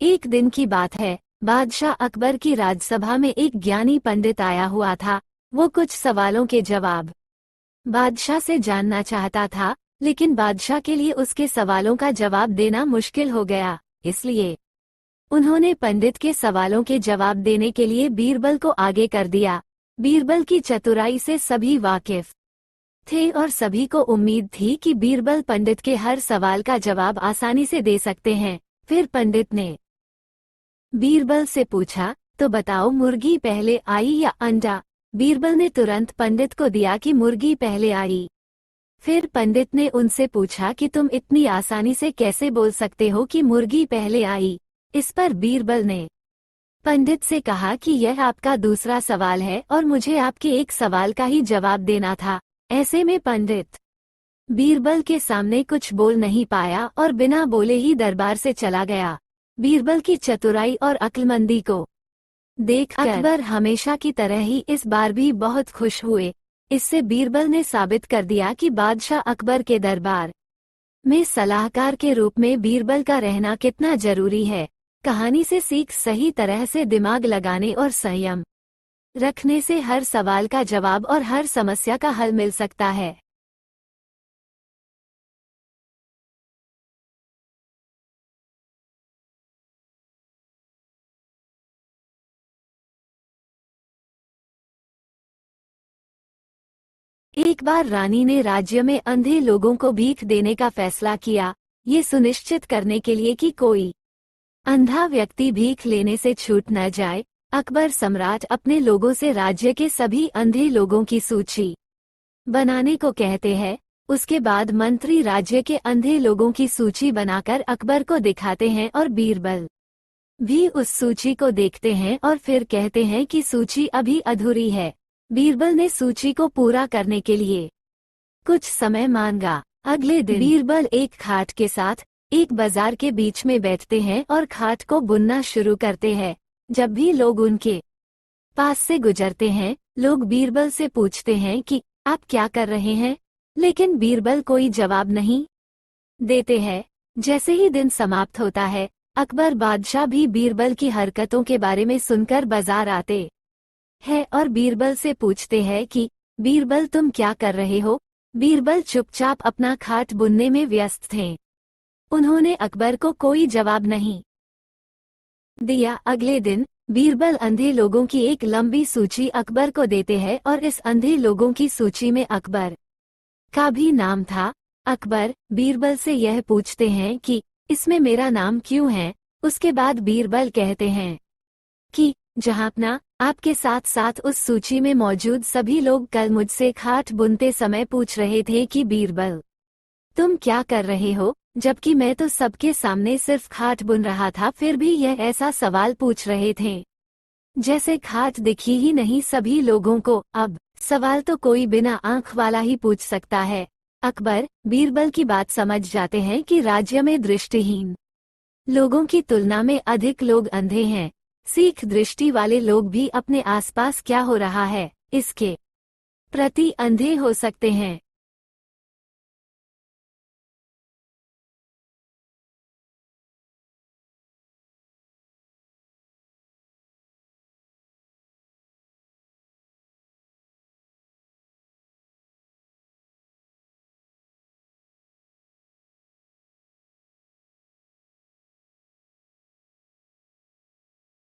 एक दिन की बात है। बादशाह अकबर की राजसभा में एक ज्ञानी पंडित आया हुआ था। वो कुछ सवालों के जवाब बादशाह से जानना चाहता था, लेकिन बादशाह के लिए उसके सवालों का जवाब देना मुश्किल हो गया। इसलिए उन्होंने पंडित के सवालों के जवाब देने के लिए बीरबल को आगे कर दिया। बीरबल की चतुराई से सभी वाकिफ थे और सभी को उम्मीद थी कि बीरबल पंडित के हर सवाल का जवाब आसानी से दे सकते हैं। फिर पंडित ने बीरबल से पूछा, तो बताओ मुर्गी पहले आई या अंडा? बीरबल ने तुरंत पंडित को दिया कि मुर्गी पहले आई। फिर पंडित ने उनसे पूछा कि तुम इतनी आसानी से कैसे बोल सकते हो कि मुर्गी पहले आई? इस पर बीरबल ने पंडित से कहा कि यह आपका दूसरा सवाल है और मुझे आपके एक सवाल का ही जवाब देना था। ऐसे में पंडित बीरबल के सामने कुछ बोल नहीं पाया और बिना बोले ही दरबार से चला गया। बीरबल की चतुराई और अक्लमंदी को देख अकबर हमेशा की तरह ही इस बार भी बहुत खुश हुए। इससे बीरबल ने साबित कर दिया कि बादशाह अकबर के दरबार में सलाहकार के रूप में बीरबल का रहना कितना जरूरी है। कहानी से सीख, सही तरह से दिमाग लगाने और संयम रखने से हर सवाल का जवाब और हर समस्या का हल मिल सकता है। एक बार रानी ने राज्य में अंधे लोगों को भीख देने का फैसला किया, ये सुनिश्चित करने के लिए कि कोई अंधा व्यक्ति भीख लेने से छूट न जाए। अकबर सम्राट अपने लोगों से राज्य के सभी अंधे लोगों की सूची बनाने को कहते हैं। उसके बाद मंत्री राज्य के अंधे लोगों की सूची बनाकर अकबर को दिखाते हैं और बीरबल भी उस सूची को देखते हैं और फिर कहते हैं कि सूची अभी अधूरी है। बीरबल ने सूची को पूरा करने के लिए कुछ समय मांगा। अगले दिन बीरबल एक खाट के साथ एक बाजार के बीच में बैठते हैं और खाट को बुनना शुरू करते हैं। जब भी लोग उनके पास से गुजरते हैं, लोग बीरबल से पूछते हैं कि आप क्या कर रहे हैं, लेकिन बीरबल कोई जवाब नहीं देते हैं। जैसे ही दिन समाप्त होता है, अकबर बादशाह भी बीरबल की हरकतों के बारे में सुनकर बाजार आते है और बीरबल से पूछते हैं कि बीरबल तुम क्या कर रहे हो? बीरबल चुपचाप अपना खाट बुनने में व्यस्त थे। उन्होंने अकबर को कोई जवाब नहीं दिया। अगले दिन बीरबल अंधे लोगों की एक लंबी सूची अकबर को देते हैं और इस अंधे लोगों की सूची में अकबर का भी नाम था। अकबर बीरबल से यह पूछते हैं कि इसमें मेरा नाम क्यों है? उसके बाद बीरबल कहते हैं कि जहांपना, आपके साथ साथ उस सूची में मौजूद सभी लोग कल मुझसे खाट बुनते समय पूछ रहे थे कि बीरबल तुम क्या कर रहे हो, जबकि मैं तो सबके सामने सिर्फ खाट बुन रहा था, फिर भी यह ऐसा सवाल पूछ रहे थे जैसे खाट दिखी ही नहीं सभी लोगों को। अब सवाल तो कोई बिना आंख वाला ही पूछ सकता है। अकबर बीरबल की बात समझ जाते हैं कि राज्य में दृष्टिहीन लोगों की तुलना में अधिक लोग अंधे हैं। सीख दृष्टि वाले लोग भी अपने आसपास क्या हो रहा है इसके प्रति अंधे हो सकते हैं।